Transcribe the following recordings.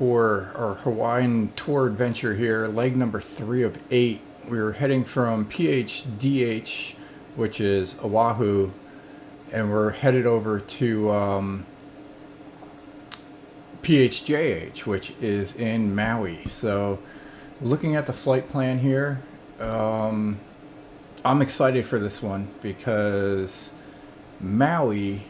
for our Hawaiian tour adventure here, leg number 3 of 8. We were heading from PHDH, which is Oahu, and we're headed over to PHJH, which is in Maui. So, looking at the flight plan here, I'm excited for this one because Maui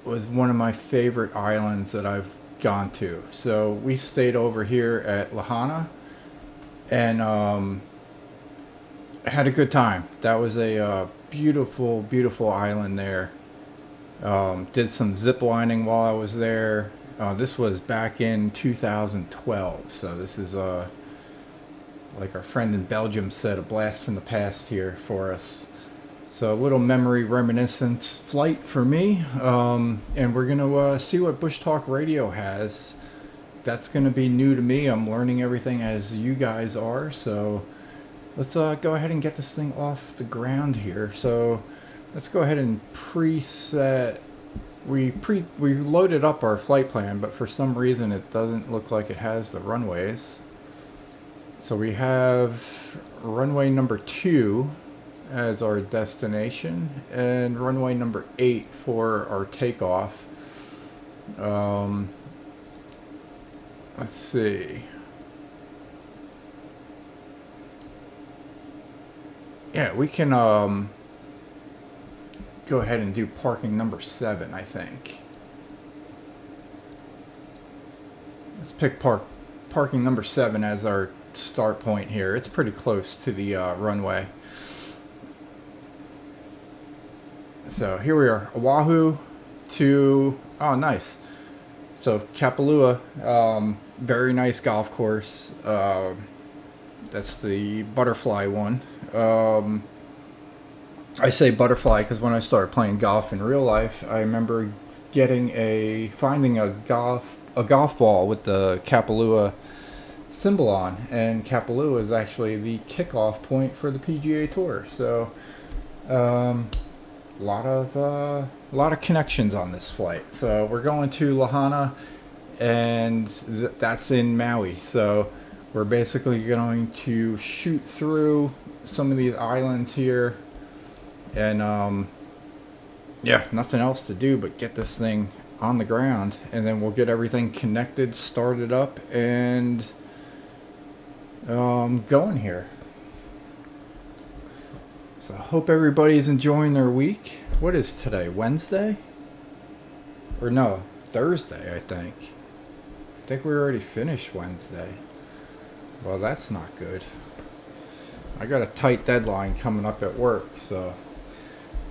was one of my favorite islands that I've gone to. So we stayed over here at Lahaina and had a good time. That was a beautiful, beautiful island there. Did some zip lining while I was there. This was back in 2012, so this is like our friend in Belgium said, a blast from the past here for us. So a little memory reminiscence flight for me, and we're gonna see what BushTalk Radio has. That's gonna be new to me. I'm learning everything as you guys are. So let's go ahead and get this thing off the ground here. So let's go ahead and preset. We loaded up our flight plan, but for some reason it doesn't look like it has the runways. So we have runway number 2 as our destination and runway number 8 for our takeoff. Let's see. Yeah, we can go ahead and do parking number 7, I think. Let's pick parking number 7 as our start point here. It's pretty close to the runway. So here we are, Oahu to, oh nice. So Kapalua, very nice golf course. That's the butterfly one. I say butterfly because when I started playing golf in real life, I remember finding a golf ball with the Kapalua symbol on, and Kapalua is actually the kickoff point for the PGA Tour. So, a lot of connections on this flight. So we're going to Lahaina, and that's in Maui. So we're basically going to shoot through some of these islands here, and yeah, nothing else to do but get this thing on the ground, and then we'll get everything connected, started up, and going here. So I hope everybody's enjoying their week. What is today? Wednesday? Or no, Thursday, I think. I think we already finished Wednesday. Well, that's not good. I got a tight deadline coming up at work, so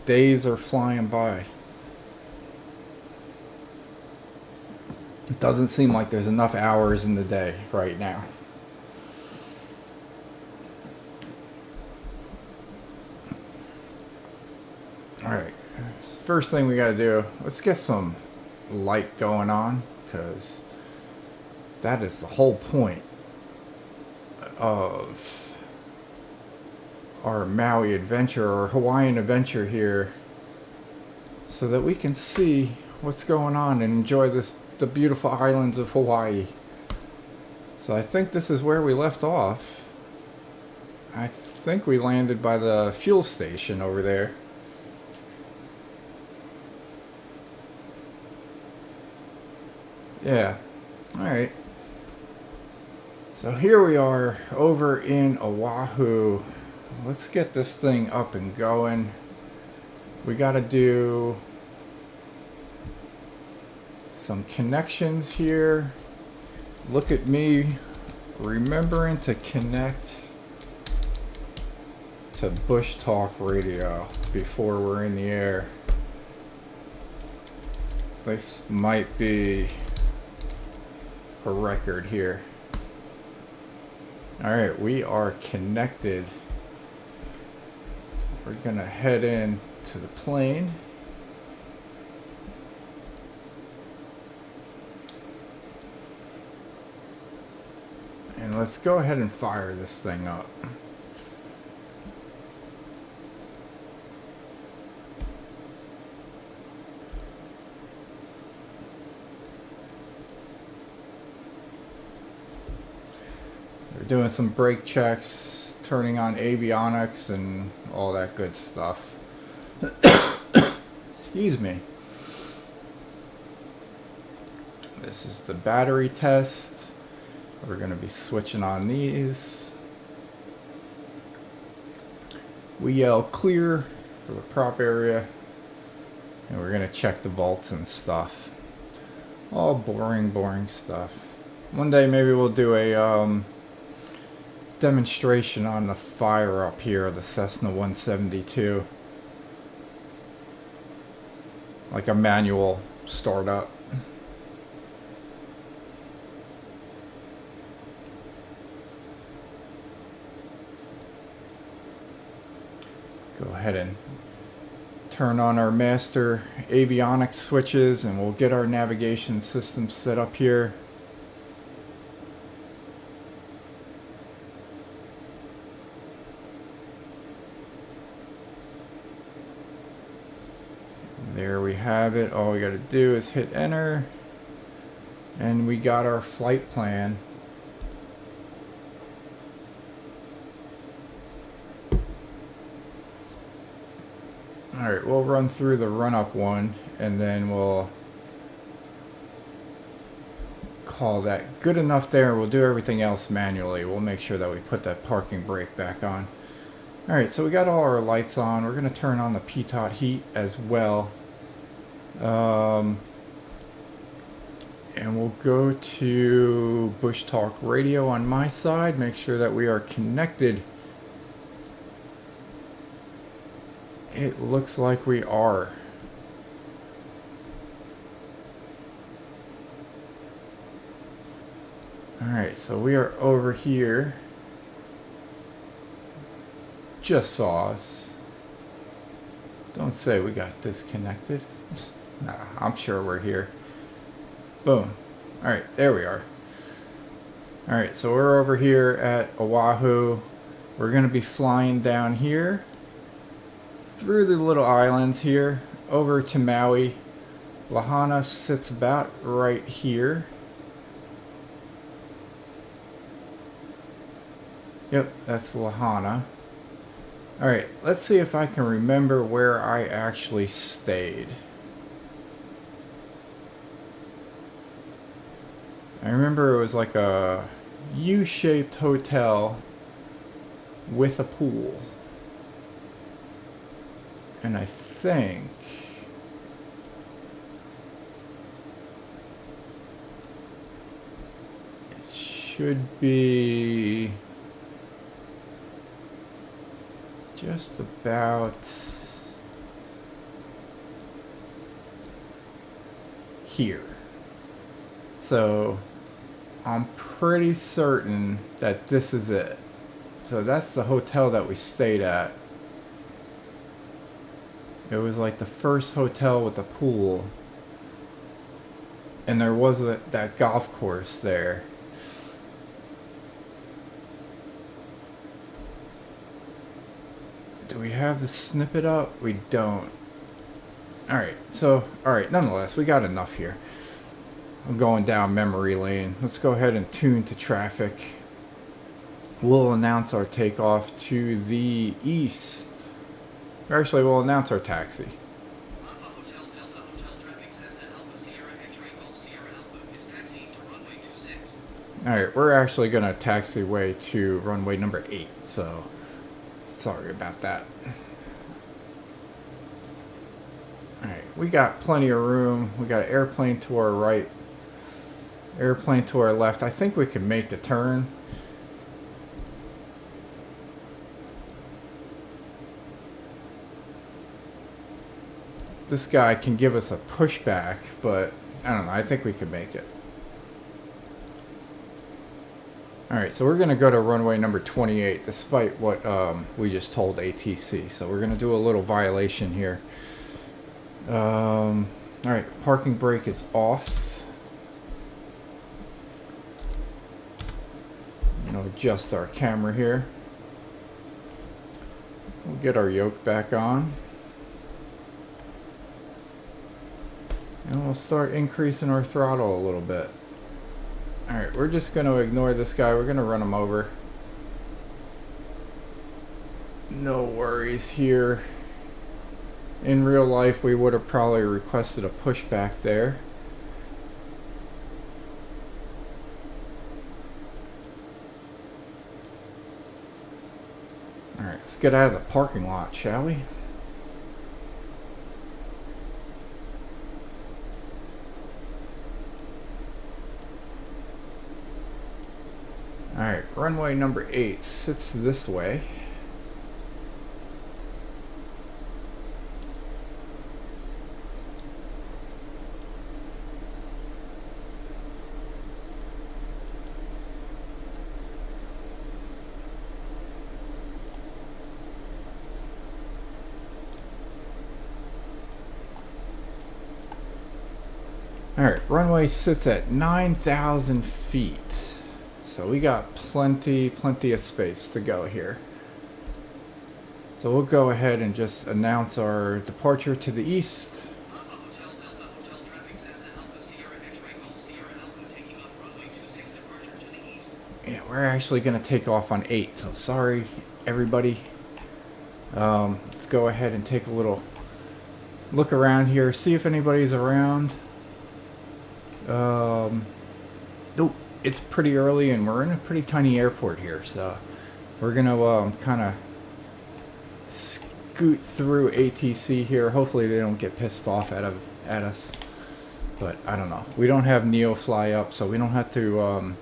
days are flying by. It doesn't seem like there's enough hours in the day right now. Alright, first thing we gotta do, let's get some light going on, because that is the whole point of our Maui adventure, or Hawaiian adventure here, so that we can see what's going on and enjoy the beautiful islands of Hawaii. So I think this is where we left off. I think we landed by the fuel station over there. Yeah, alright. So here we are over in Oahu. Let's get this thing up and going. We gotta do some connections here. Look at me remembering to connect to BushTalk Radio before we're in the air. This might be a record here. Alright, we are connected. We're gonna head in to the plane. And let's go ahead and fire this thing up. We're doing some brake checks, turning on avionics and all that good stuff. Excuse me. This is the battery test. We're going to be switching on these. We yell clear for the prop area. And we're going to check the volts and stuff. All boring stuff. One day maybe we'll do a demonstration on the fire up here of the Cessna 172. Like a manual startup. Go ahead and turn on our master avionics switches and we'll get our navigation system set up here. There we have it. All we got to do is hit enter and we got our flight plan. Alright, we'll run through the run-up one, and then we'll call that good enough there. We'll do everything else manually. We'll make sure that we put that parking brake back on. Alright, so we got all our lights on. We're going to turn on the pitot heat as well. And we'll go to BushTalk Radio on my side. Make sure that we are connected. It looks like we are. Alright, so we are over here. Just saw us. Don't say we got disconnected. Nah, I'm sure we're here. Boom. Alright, there we are. Alright, so we're over here at Oahu. We're going to be flying down here. Through the little islands here, over to Maui. Lahaina sits about right here. Yep, that's Lahaina. Alright, let's see if I can remember where I actually stayed. I remember it was like a U-shaped hotel with a pool. And I think it should be just about here. So I'm pretty certain that this is it. So that's the hotel that we stayed at. It was like the first hotel with a pool. And there was that golf course there. Do we have the snippet up? We don't. Alright, nonetheless, we got enough here. I'm going down memory lane. Let's go ahead and tune to traffic. We'll announce our takeoff to the east. Actually, we'll announce our taxi. Alright, we're actually going to taxiway to runway number 8, so sorry about that. Alright, we got plenty of room. We got an airplane to our right, airplane to our left. I think we can make the turn. This guy can give us a pushback, but I don't know. I think we could make it. Alright, so we're going to go to runway number 28, despite what we just told ATC. So we're going to do a little violation here. Alright, parking brake is off. I'm going to adjust our camera here. We'll get our yoke back on. And we'll start increasing our throttle a little bit. Alright, we're just going to ignore this guy. We're going to run him over. No worries here. In real life, we would have probably requested a pushback there. Alright, let's get out of the parking lot, shall we? Alright, runway number 8 sits this way. Alright, runway sits at 9,000 feet. So we got plenty of space to go here. So we'll go ahead and just announce our departure to the east. Yeah, we're actually going to take off on 8, so sorry everybody. Let's go ahead and take a little look around here, see if anybody's around. Nope, it's pretty early and we're in a pretty tiny airport here, so we're gonna kind of scoot through ATC here. Hopefully they don't get pissed off at us, but I don't know. We don't have Neo fly up, so we don't have to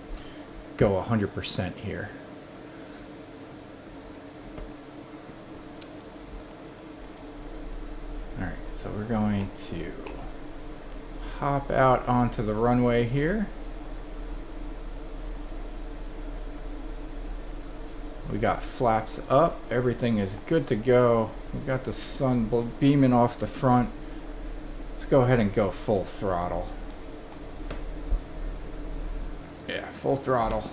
go 100% here. Alright, so we're going to hop out onto the runway here. We got flaps up, everything is good to go. We got the sun beaming off the front. Let's go ahead and go full throttle. Yeah, full throttle.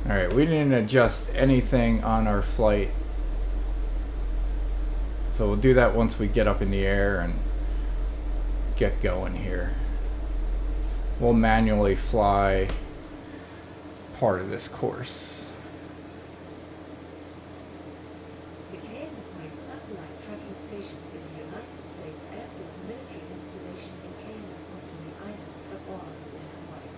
Alright, we didn't adjust anything on our flight. So we'll do that once we get up in the air and get going here. We'll manually fly part of this course. The Kaena Satellite Tracking Station is a United States Air Force military installation in Kaena on the island of Oahu in Hawaii.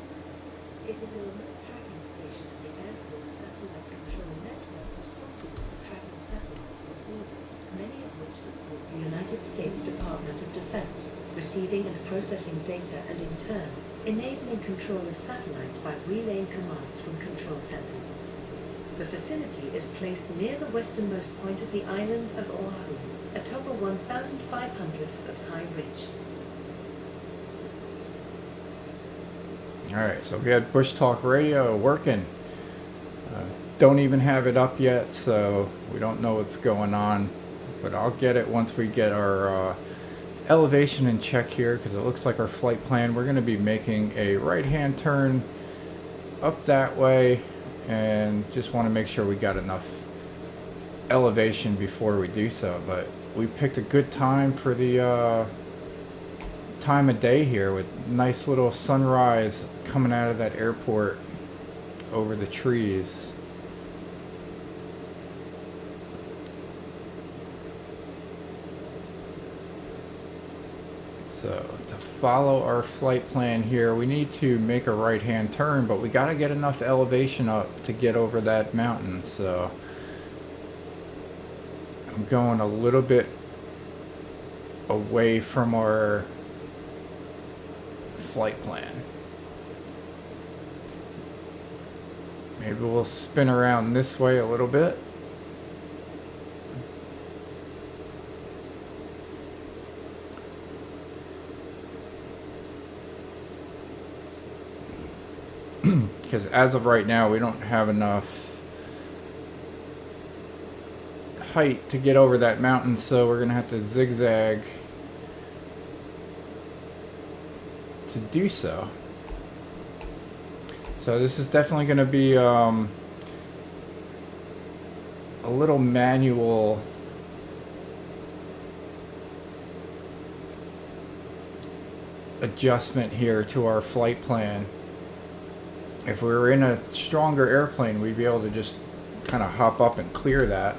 It is a remote tracking station of the Air Force Satellite Control Network responsible for tracking satellites in orbit, many of which support the United States Department of Defense, receiving and processing data and in turn, enabling control of satellites by relaying commands from control centers. The facility is placed near the westernmost point of the island of Oahu, atop a 1,500-foot high ridge. Alright, so we had BushTalk Radio working. Don't even have it up yet, so we don't know what's going on. But I'll get it once we get our elevation in check here, because it looks like our flight plan, we're going to be making a right-hand turn up that way, and just want to make sure we got enough elevation before we do so. But we picked a good time for the time of day here, with nice little sunrise coming out of that airport over the trees. So to follow our flight plan here, we need to make a right-hand turn, but we got to get enough elevation up to get over that mountain. So I'm going a little bit away from our flight plan. Maybe we'll spin around this way a little bit. Because as of right now, we don't have enough height to get over that mountain, so we're going to have to zigzag to do so. So So this is definitely going to be a little manual adjustment here to our flight plan. If we were in a stronger airplane, we'd be able to just kind of hop up and clear that.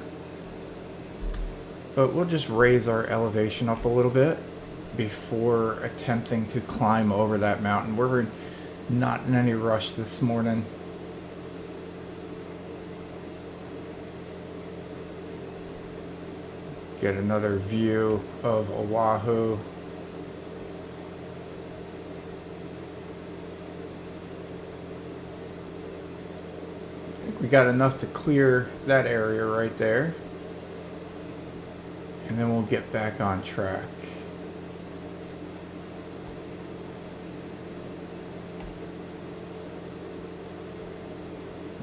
But we'll just raise our elevation up a little bit before attempting to climb over that mountain. We're not in any rush this morning. Get another view of Oahu. I think we got enough to clear that area right there. And then we'll get back on track.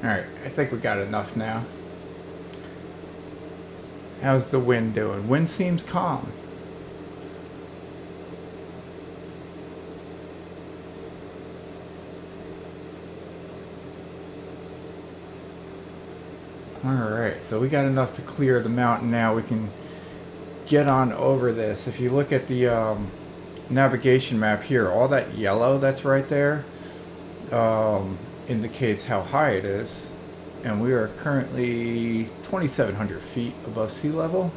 Alright, I think we got enough now. How's the wind doing? Wind seems calm. Alright, so we got enough to clear the mountain now. We can get on over this. If you look at the navigation map here, all that yellow that's right there indicates how high it is, and we are currently 2,700 feet above sea level.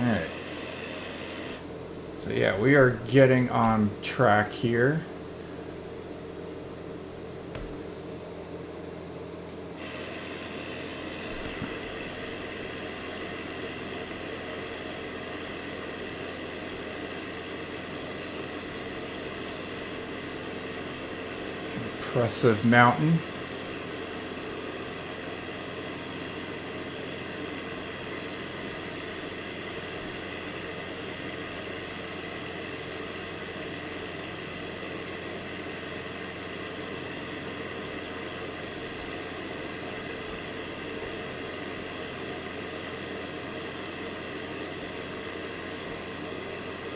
Alright. So yeah, we are getting on track here. Impressive mountain.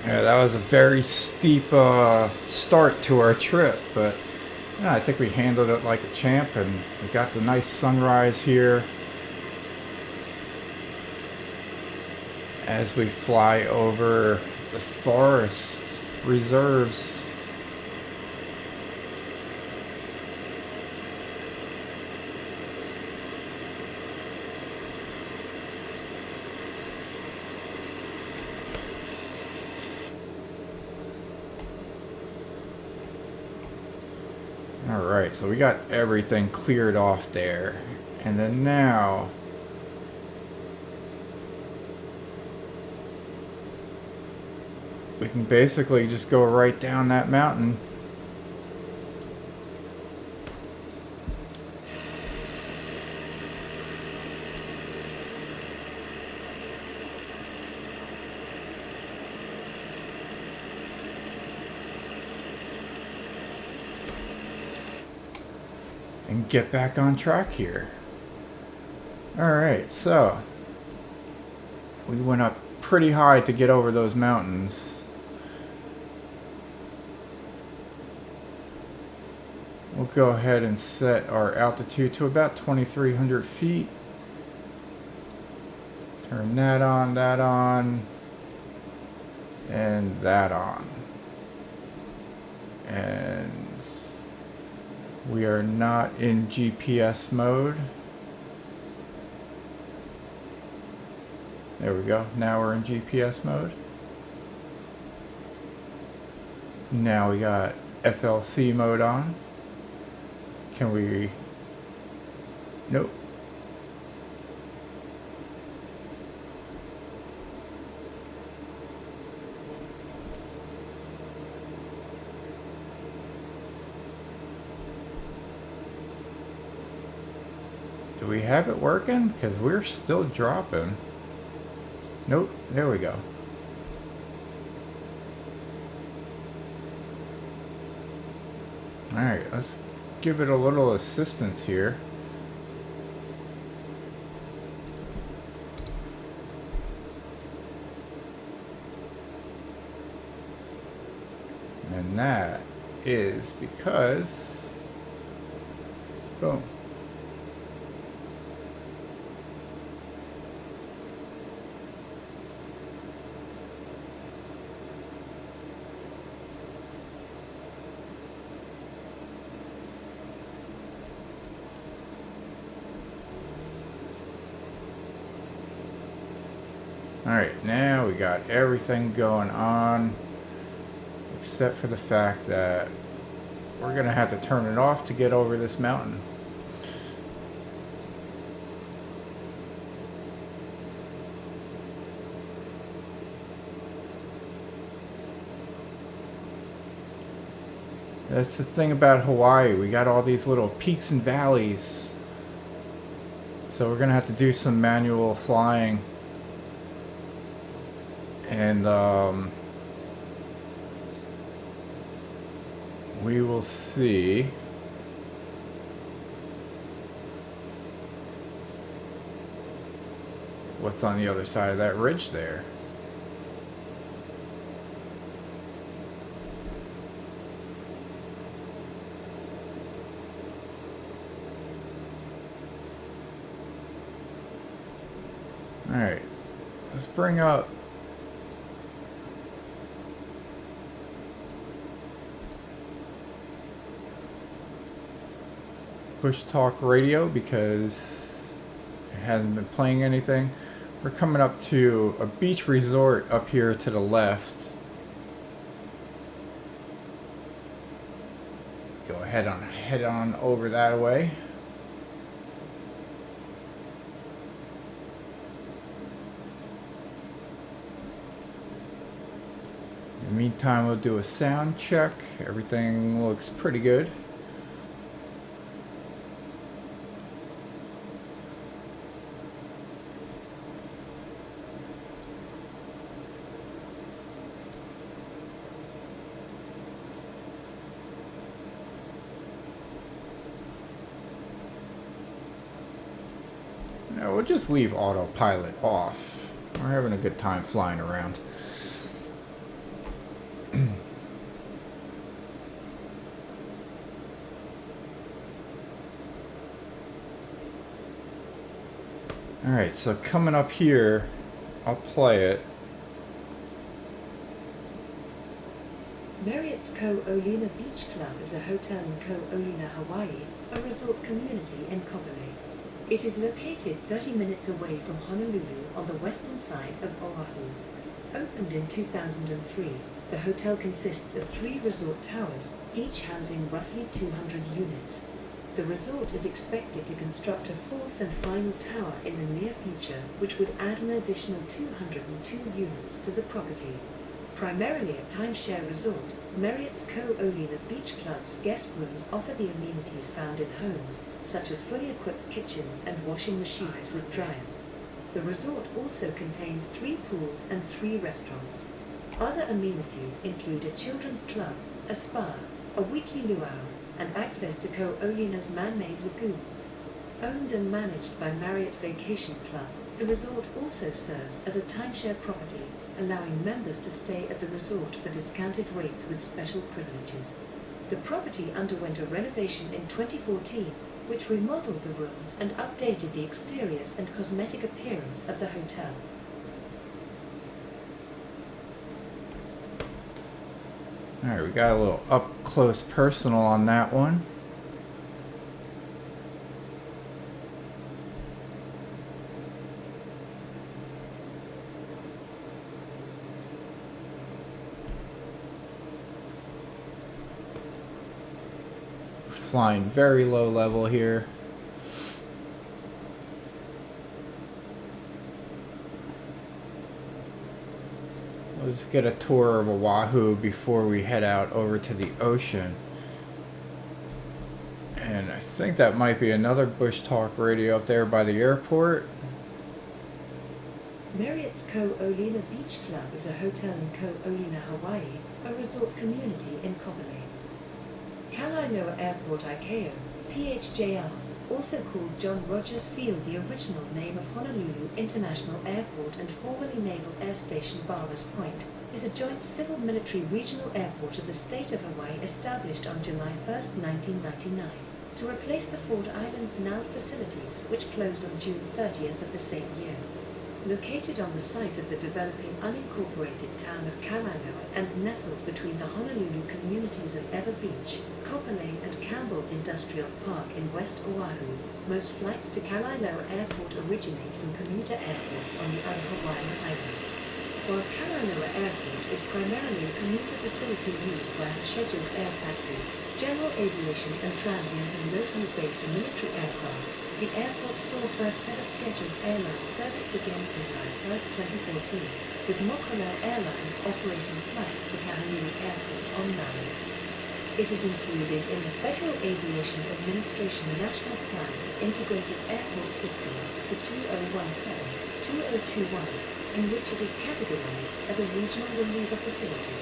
Yeah, that was a very steep start to our trip, but yeah, I think we handled it like a champ, and we got the nice sunrise here as we fly over the forest reserves. Alright, so we got everything cleared off there. And then now we can basically just go right down that mountain. And get back on track here. Alright, so we went up pretty high to get over those mountains. We'll go ahead and set our altitude to about 2,300 feet. Turn that on, and that on. And we are not in GPS mode. There we go. Now we're in GPS mode. Now we got FLC mode on. Can we... Nope. Do we have it working? Because we're still dropping. Nope, there we go. Alright, let's give it a little assistance here. And that is because, boom. Alright, now we got everything going on, except for the fact that we're going to have to turn it off to get over this mountain. That's the thing about Hawaii. We got all these little peaks and valleys. So we're going to have to do some manual flying. And we will see what's on the other side of that ridge there. All right, let's bring up BushTalk Radio because it hasn't been playing anything. We're coming up to a beach resort up here to the left. Let's go head on over that way. In the meantime, we'll do a sound check. Everything looks pretty good. Now we'll just leave autopilot off. We're having a good time flying around. Alright, so coming up here, I'll play it. Marriott's Ko-Olina Beach Club is a hotel in Ko-Olina, Hawaii, a resort community in Kapolei. It is located 30 minutes away from Honolulu on the western side of Oahu. Opened in 2003, the hotel consists of 3 resort towers, each housing roughly 200 units. The resort is expected to construct a 4th and final tower in the near future, which would add an additional 202 units to the property. Primarily a timeshare resort, Marriott's Ko-Olina Beach Club's guest rooms offer the amenities found in homes, such as fully equipped kitchens and washing machines with dryers. The resort also contains 3 pools and 3 restaurants. Other amenities include a children's club, a spa, a weekly luau, and access to Ko-Olina's man-made lagoons. Owned and managed by Marriott Vacation Club, the resort also serves as a timeshare property, allowing members to stay at the resort for discounted rates with special privileges. The property underwent a renovation in 2014, which remodeled the rooms and updated the exteriors and cosmetic appearance of the hotel. Alright, we got a little up close personal on that one. Flying very low level here. Let's get a tour of Oahu before we head out over to the ocean. And I think that might be another BushTalk Radio up there by the airport. Marriott's Ko-Olina Beach Club is a hotel in Ko-Olina, Hawaii, a resort community in Kapolei. Kalaeloa Airport ICAO, PHJH, also called John Rogers Field, the original name of Honolulu International Airport and formerly Naval Air Station Barbers Point, is a joint civil-military regional airport of the state of Hawaii established on July 1, 1999, to replace the Ford Island NAL facilities, which closed on June 30th of the same year. Located on the site of the developing unincorporated town of Kalaeloa and nestled between the Honolulu communities of Ewa Beach, Kapolei, and Campbell Industrial Park in West Oahu, most flights to Kalaeloa Airport originate from commuter airports on the other Hawaiian islands. While Kalaeloa Airport is primarily a commuter facility used by scheduled air taxis, general aviation and transient and locally based military aircraft, the airport saw first ever scheduled airline service begin on July 1, 2014, with Mokuleia Airlines operating flights to Kahului Airport on Maui. It is included in the Federal Aviation Administration National Plan of Integrated Airport Systems for 2017-2021, in which it is categorized as a regional reliever facility.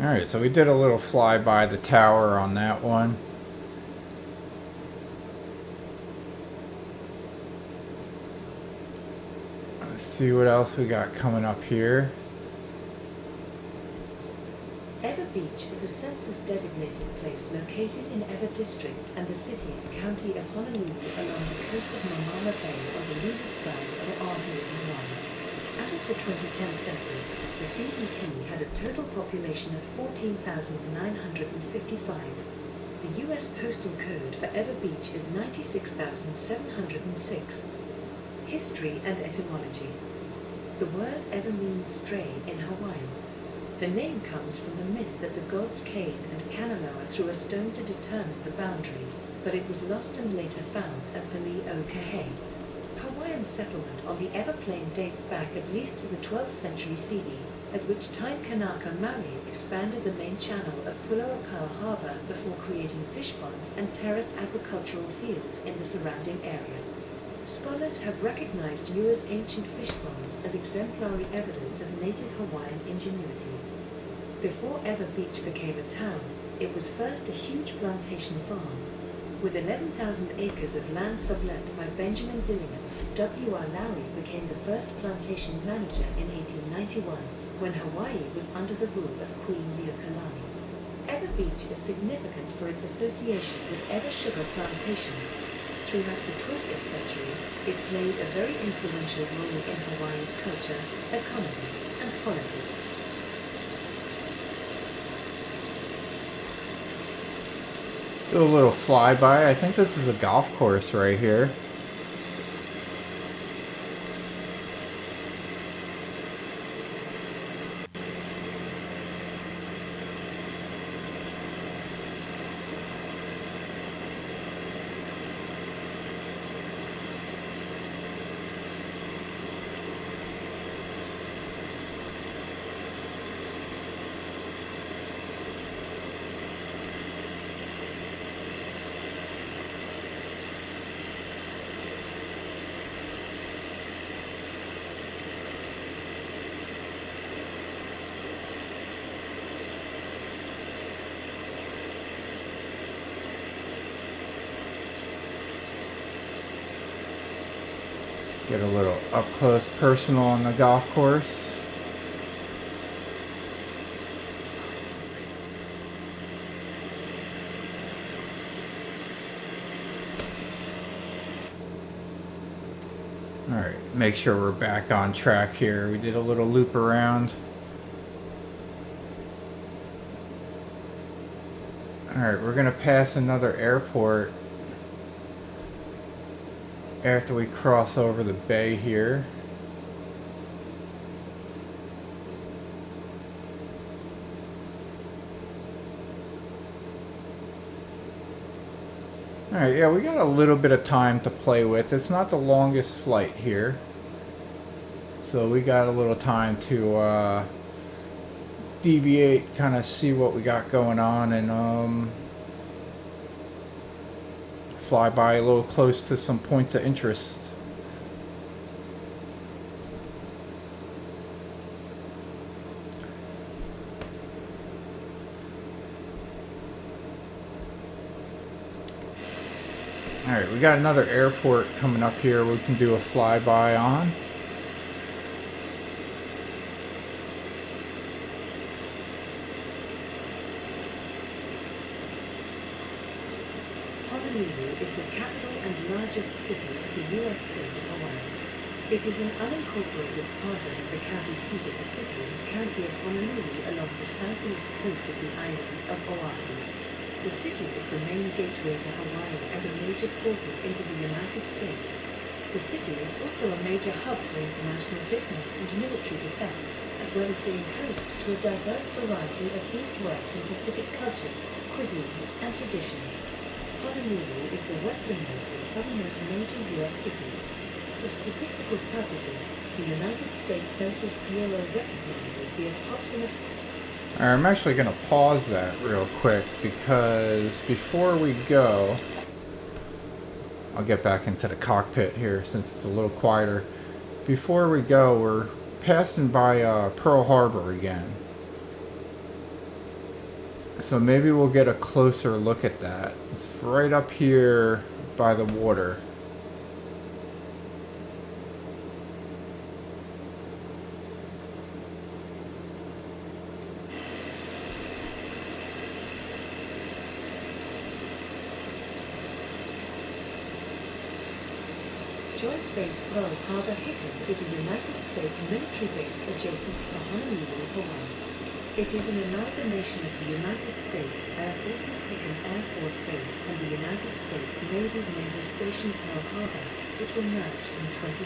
Alright, so we did a little flyby the tower on that one. Let's see what else we got coming up here. Ewa Beach is a census-designated place located in Ewa District and the city and county of Honolulu along the coast of Mamama Bay on the leeward side of Oahu, Hawaii. As of the 2010 census, the CDP had a total population of 14,955. The U.S. postal code for Ewa Beach is 96,706. History and etymology. The word Ewa means stray in Hawaiian. The name comes from the myth that the gods Cain and Kanaloa threw a stone to determine the boundaries, but it was lost and later found at Pali'o-Kahe. Hawaiian settlement on the Ewa Plain dates back at least to the 12th century CE, at which time Kanaka Maui expanded the main channel of Puloakala Harbor before creating fish ponds and terraced agricultural fields in the surrounding area. Scholars have recognized Ewa's ancient fish ponds as exemplary evidence of native Hawaiian ingenuity. Before Ewa Beach became a town, it was first a huge plantation farm. With 11,000 acres of land sublet by Benjamin Dillingham, W.R. Lowry became the first plantation manager in 1891, when Hawaii was under the rule of Queen Leokalani. Ewa Beach is significant for its association with Ewa Sugar Plantation. Throughout the 20th century, it played a very influential role in Hawaii's culture, economy, and politics. Do a little flyby. I think this is a golf course right here. Get a little up close personal on the golf course. Alright, make sure we're back on track here. We did a little loop around. Alright, we're going to pass another airport after we cross over the bay here. Alright, yeah, we got a little bit of time to play with. It's not the longest flight here. So we got a little time to deviate, kind of see what we got going on, and fly by a little close to some points of interest. Alright, we got another airport coming up here we can do a flyby on. Honolulu is the capital and largest city of the U.S. state of Hawaii. It is an unincorporated part of the county seat of the city and county of Honolulu along the southeast coast of the island of Oahu. The city is the main gateway to Hawaii and a major portal into the United States. The city is also a major hub for international business and military defense, as well as being host to a diverse variety of East, West, and Pacific cultures, cuisine, and traditions. Honolulu is the westernmost and southernmost major U.S. city. For statistical purposes, the United States Census Bureau recognizes the approximate... I'm actually going to pause that real quick because before we go, I'll get back into the cockpit here since it's a little quieter. Before we go, we're passing by Pearl Harbor again. So maybe we'll get a closer look at that. It's right up here by the water. Joint Base Pearl Harbor Hickam is a United States military base adjacent to Honolulu, Hawaii. It is an amalgamation of the United States Air Force's Hickam Air Force Base and the United States Navy's Naval Station Pearl Harbor, which were merged in 2010.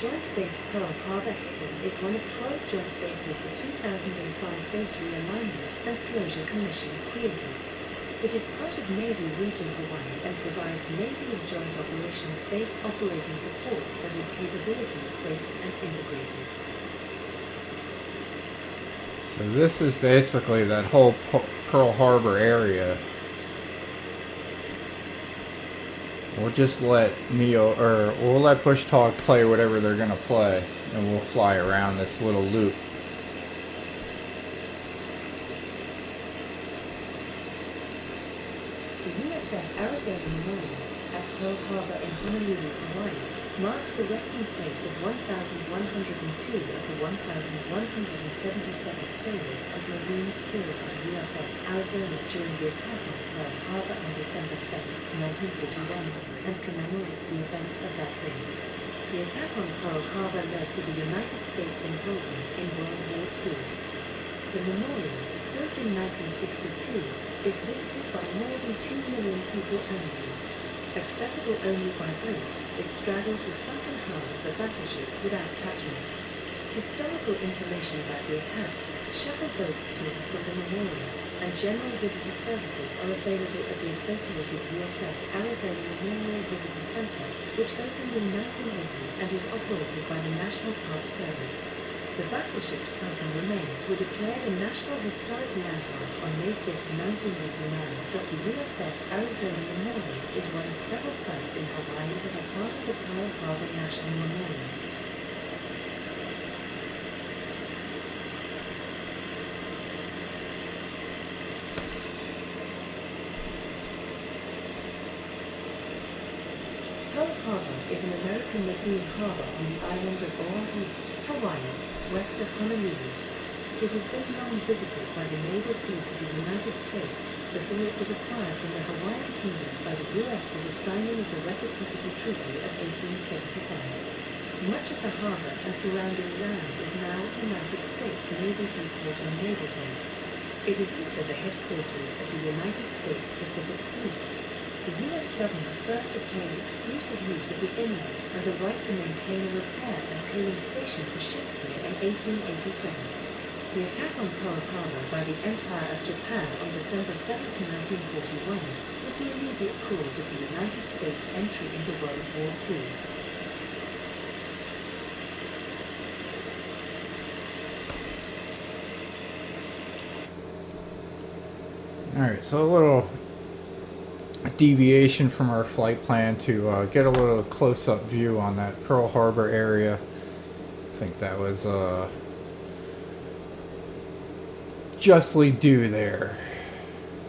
Joint Base Pearl Harbor Hickam is one of 12 joint bases the 2005 Base Realignment and Closure Commission created. It is part of Navy Region Hawaii and provides Navy and Joint Operations Base operating support that is capabilities-based and integrated. So this is basically that whole Pearl Harbor area. We'll just let we'll let BushTalk play whatever they're gonna play, and we'll fly around this little loop. USS Arizona Memorial at Pearl Harbor in Honolulu, Hawaii, marks the resting place of 1,102 of the 1,177 sailors and Marines killed on USS Arizona during the attack on Pearl Harbor on December 7, 1941, and commemorates the events of that day. The attack on Pearl Harbor led to the United States' involvement in World War II. The memorial, built in 1962, is visited by more than 2 million people annually. Accessible only by boat, it straddles the sunken hull of the battleship without touching it. Historical information about the attack, shuttle boats to and from the memorial, and general visitor services are available at the associated USS Arizona Memorial Visitor Center, which opened in 1980 and is operated by the National Park Service. The battleship's sunken remains were declared a National Historic Landmark on May 5, 1989. The USS Arizona Memorial is one of several sites in Hawaii that are part of the Pearl Harbor National Memorial. Pearl Harbor is an American marine harbor on the island of Oahu, Hawaii, west of Honolulu. It has been long visited by the naval fleet of the United States before it was acquired from the Hawaiian Kingdom by the U.S. with the signing of the Reciprocity Treaty of 1875. Much of the harbor and surrounding lands is now United States Navy Deepwater Naval Base. It is also the headquarters of the United States Pacific Fleet. The U.S. government first obtained exclusive use of the inlet and the right to maintain a repair and coaling station for ships here in 1887. The attack on Pearl Harbor by the Empire of Japan on December 7, 1941 was the immediate cause of the United States' entry into World War II. Alright, so a little deviation from our flight plan to get a little close-up view on that Pearl Harbor area. I think that was justly due there.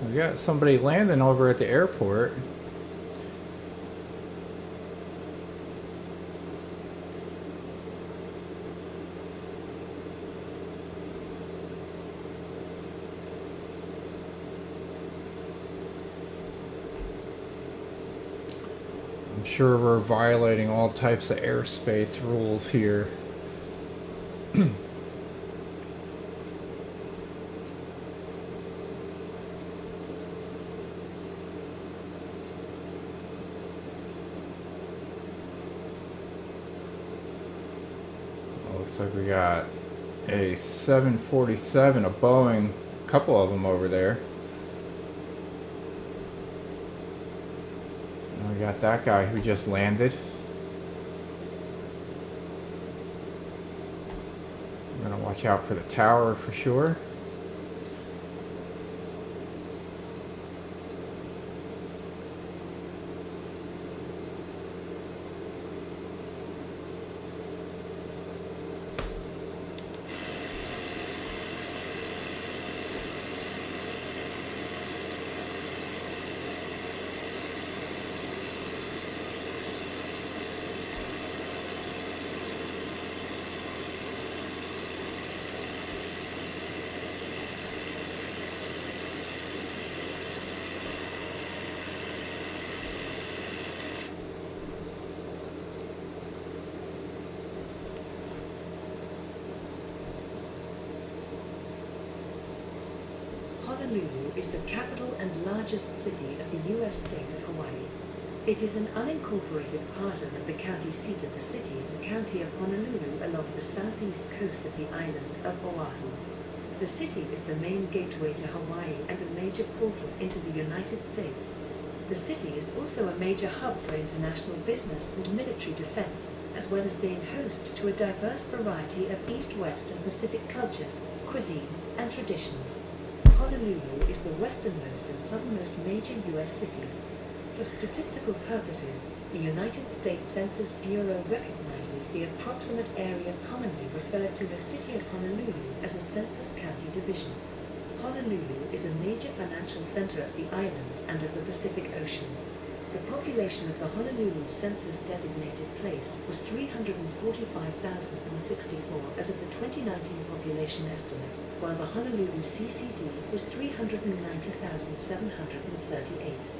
We got somebody landing over at the airport. I'm sure we're violating all types of airspace rules here. Looks like we got a 747, a Boeing, a couple of them over there. And we got that guy who just landed. I'm gonna watch out for the tower for sure. Honolulu is the capital and largest city of the U.S. state of Hawaii. It is an unincorporated part of the county seat of the city, the county of Honolulu, along the southeast coast of the island of Oahu. The city is the main gateway to Hawaii and a major portal into the United States. The city is also a major hub for international business and military defense, as well as being host to a diverse variety of East, West, and Pacific cultures, cuisine, and traditions. Honolulu is the westernmost and southernmost major U.S. city. For statistical purposes, the United States Census Bureau recognizes the approximate area commonly referred to the city of Honolulu as a census county division. Honolulu is a major financial center of the islands and of the Pacific Ocean. The population of the Honolulu census-designated place was 345,064 as of the 2019 population estimate, while the Honolulu CCD was 390,738.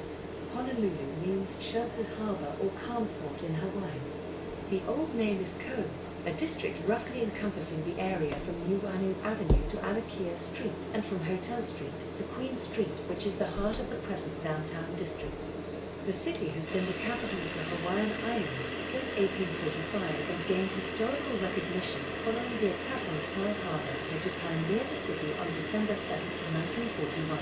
Honolulu means sheltered harbor or calm port in Hawaii. The old name is Ko, a district roughly encompassing the area from Nuuanu Avenue to Alakia Street and from Hotel Street to Queen Street, which is the heart of the present downtown district. The city has been the capital of the Hawaiian Islands since 1845 and gained historical recognition following the attack on Pearl Harbor by Japan near the city on December 7, 1941.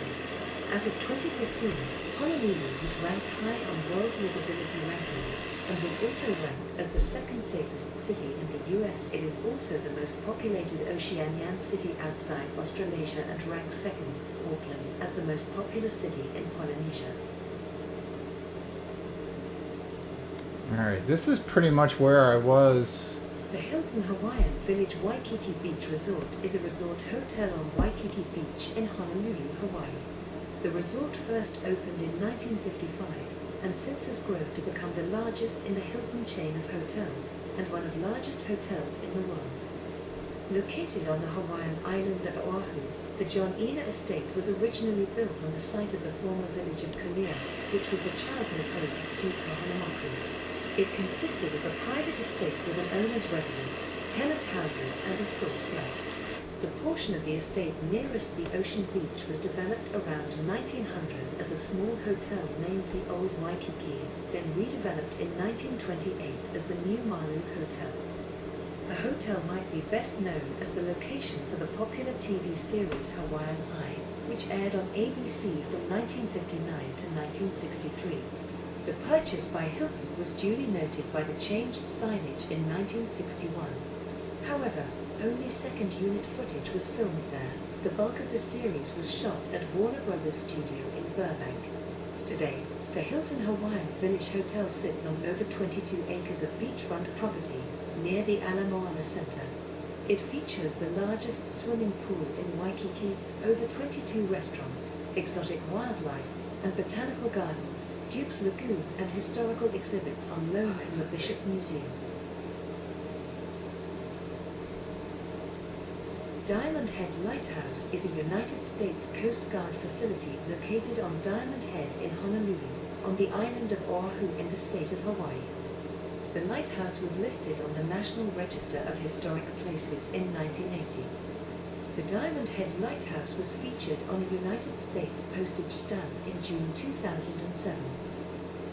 As of 2015, Honolulu was ranked high on World Livability Rankings and was also ranked as the second safest city in the U.S. It is also the most populated Oceanian city outside Australasia and ranks second, Auckland, as the most populous city in Polynesia. Alright, this is pretty much where I was. The Hilton Hawaiian Village Waikiki Beach Resort is a resort hotel on Waikiki Beach in Honolulu, Hawaii. The resort first opened in 1955 and since has grown to become the largest in the Hilton chain of hotels and one of the largest hotels in the world. Located on the Hawaiian island of Oahu, the John Ina Estate was originally built on the site of the former village of Kulia, which was the childhood home of Te Kahanamoku. It consisted of a private estate with an owner's residence, tenant houses, and a salt flat. The portion of the estate nearest the ocean beach was developed around 1900 as a small hotel named the Old Waikiki, then redeveloped in 1928 as the New Maui Hotel. The hotel might be best known as the location for the popular TV series Hawaiian Eye, which aired on ABC from 1959 to 1963. The purchase by Hilton was duly noted by the changed signage in 1961. However, only second unit footage was filmed there. The bulk of the series was shot at Warner Brothers Studio in Burbank. Today, the Hilton Hawaiian Village Hotel sits on over 22 acres of beachfront property near the Ala Moana Center. It features the largest swimming pool in Waikiki, over 22 restaurants, exotic wildlife, and botanical gardens, Duke's Lagoon, and historical exhibits on loan from the Bishop Museum. Diamond Head Lighthouse is a United States Coast Guard facility located on Diamond Head in Honolulu, on the island of Oahu in the state of Hawaii. The lighthouse was listed on the National Register of Historic Places in 1980. The Diamond Head Lighthouse was featured on a United States postage stamp in June 2007.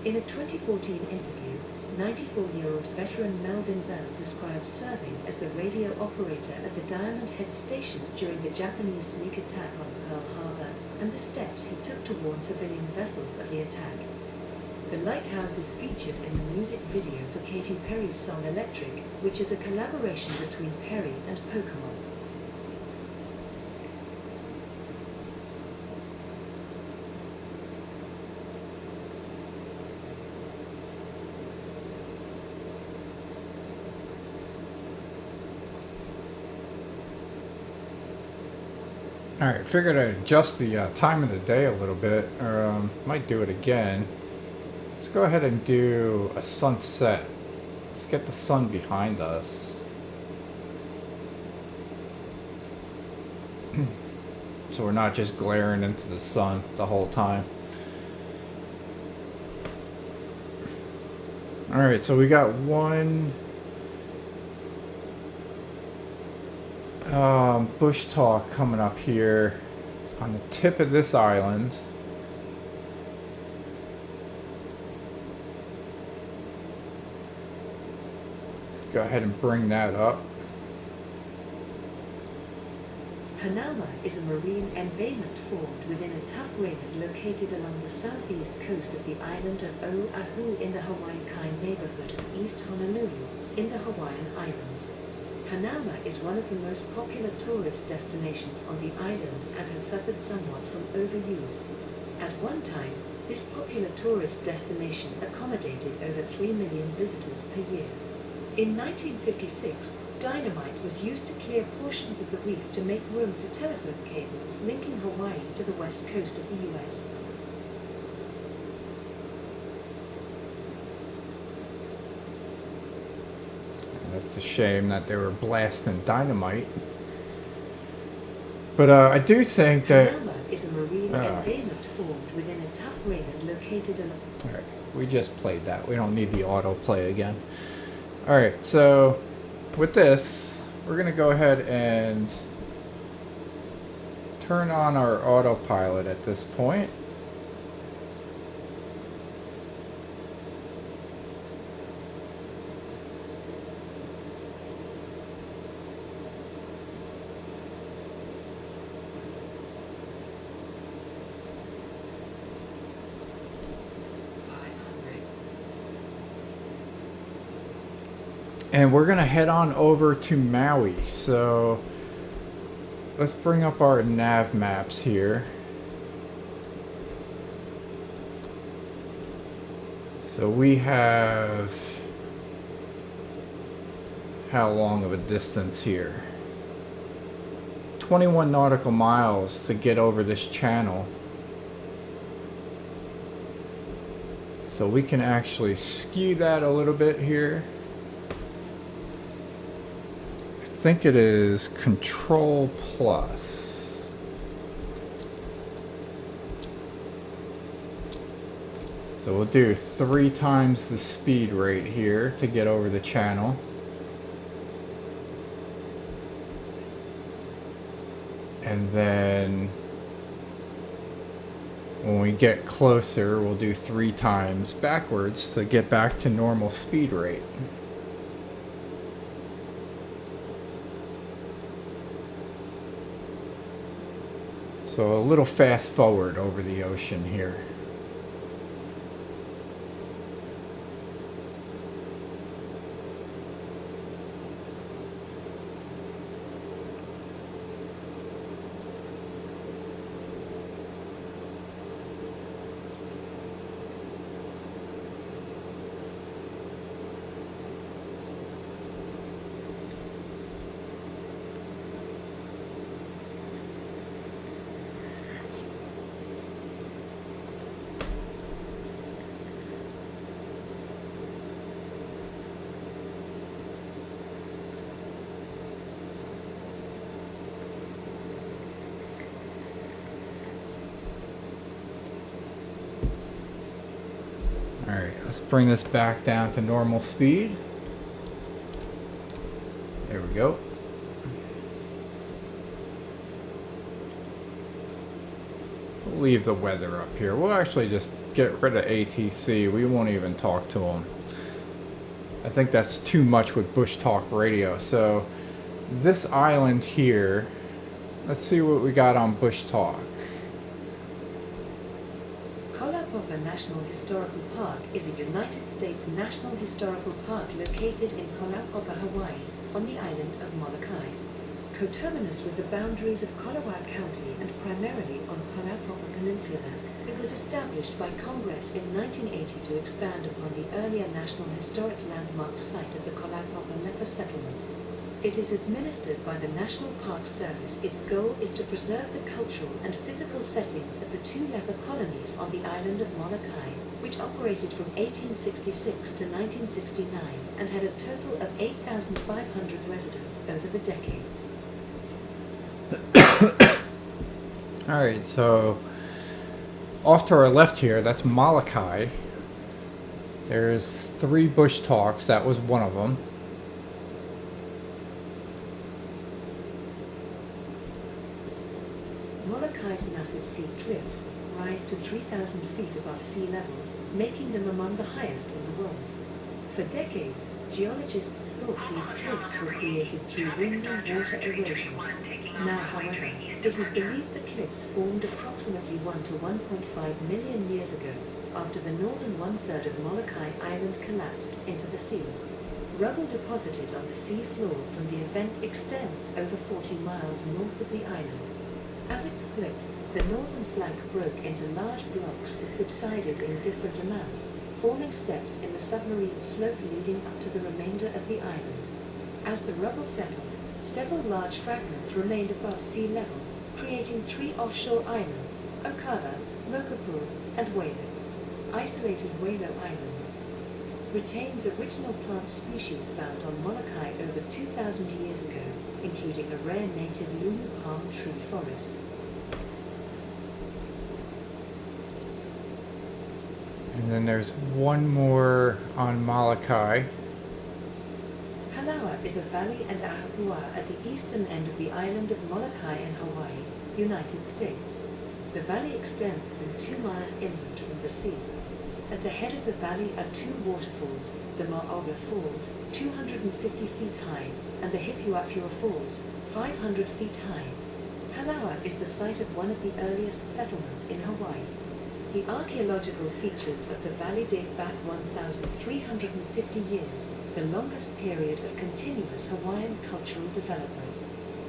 In a 2014 interview, 94-year-old veteran Melvin Bell described serving as the radio operator at the Diamond Head station during the Japanese sneak attack on Pearl Harbor and the steps he took to warn civilian vessels of the attack. The lighthouse is featured in the music video for Katy Perry's song Electric, which is a collaboration between Perry and Pokemon. Alright, figured I'd adjust the time of the day a little bit, or might do it again. Let's go ahead and do a sunset. Let's get the sun behind us. So we're not just glaring into the sun the whole time. Alright, so we got one bush talk coming up here on the tip of this island. Let's go ahead and bring that up. Hanauma is a marine embayment formed within a tuff island located along the southeast coast of the island of Oahu in the Hawaiian neighborhood of East Honolulu in the Hawaiian Islands. Hanauma is one of the most popular tourist destinations on the island and has suffered somewhat from overuse. At one time, this popular tourist destination accommodated over 3 million visitors per year. In 1956, dynamite was used to clear portions of the reef to make room for telephone cables linking Hawaii to the west coast of the U.S. It's a shame that they were blasting dynamite. But I do think that... Hanauma is a marine embayment formed within a tuff island located along... Alright, we just played that. We don't need the autoplay again. Alright, so with this, we're going to go ahead and turn on our autopilot at this point. And we're going to head on over to Maui. So let's bring up our nav maps here. So we have how long of a distance here? 21 nautical miles to get over this channel. So we can actually skew that a little bit here. I think it is Control Plus. So we'll do 3 times the speed rate here to get over the channel. And then when we get closer, we'll do 3 times backwards to get back to normal speed rate. So a little fast forward over the ocean here. Let's bring this back down to normal speed. There we go. We'll leave the weather up here. We'll actually just get rid of ATC. We won't even talk to them. I think that's too much with BushTalk Radio. So this island here, let's see what we got on BushTalk. Kalaupapa National Historical Park is a United States National Historical Park located in Kalaupapa, Hawaii, on the island of Molokai. Coterminous with the boundaries of Kalawao County and primarily on Kalaupapa Peninsula, it was established by Congress in 1980 to expand upon the earlier National Historic Landmark site of the Kalaupapa Leper settlement. It is administered by the National Park Service. Its goal is to preserve the cultural and physical settings of the two leper colonies on the island of Molokai, which operated from 1866 to 1969 and had a total of 8,500 residents over the decades. Alright, so off to our left here, that's Molokai. There's 3 bush talks, that was one of them. Molokai's massive sea cliffs rise to 3,000 feet above sea level, making them among the highest in the world. For decades, geologists thought these cliffs were created through wind and water erosion. Now, however, it is believed the cliffs formed approximately 1 to 1.5 million years ago, after the northern one-third of Molokai Island collapsed into the sea. Rubble deposited on the sea floor from the event extends over 40 miles north of the island. As it split, the northern flank broke into large blocks that subsided in different amounts, forming steps in the submarine slope leading up to the remainder of the island. As the rubble settled, several large fragments remained above sea level, creating 3 offshore islands, Okada, Mokuleia, and Walo. Isolated Walo Island retains original plant species found on Molokai over 2,000 years ago, including a rare native lulu palm tree forest. And then there's one more on Molokai. Halawa is a valley and ahapua at the eastern end of the island of Molokai in Hawaii, United States. The valley extends some 2 miles inland from the sea. At the head of the valley are 2 waterfalls, the Maui Falls, 250 feet high, and the Hipuapua Falls, 500 feet high. Halawa is the site of one of the earliest settlements in Hawaii. The archaeological features of the valley date back 1,350 years, the longest period of continuous Hawaiian cultural development.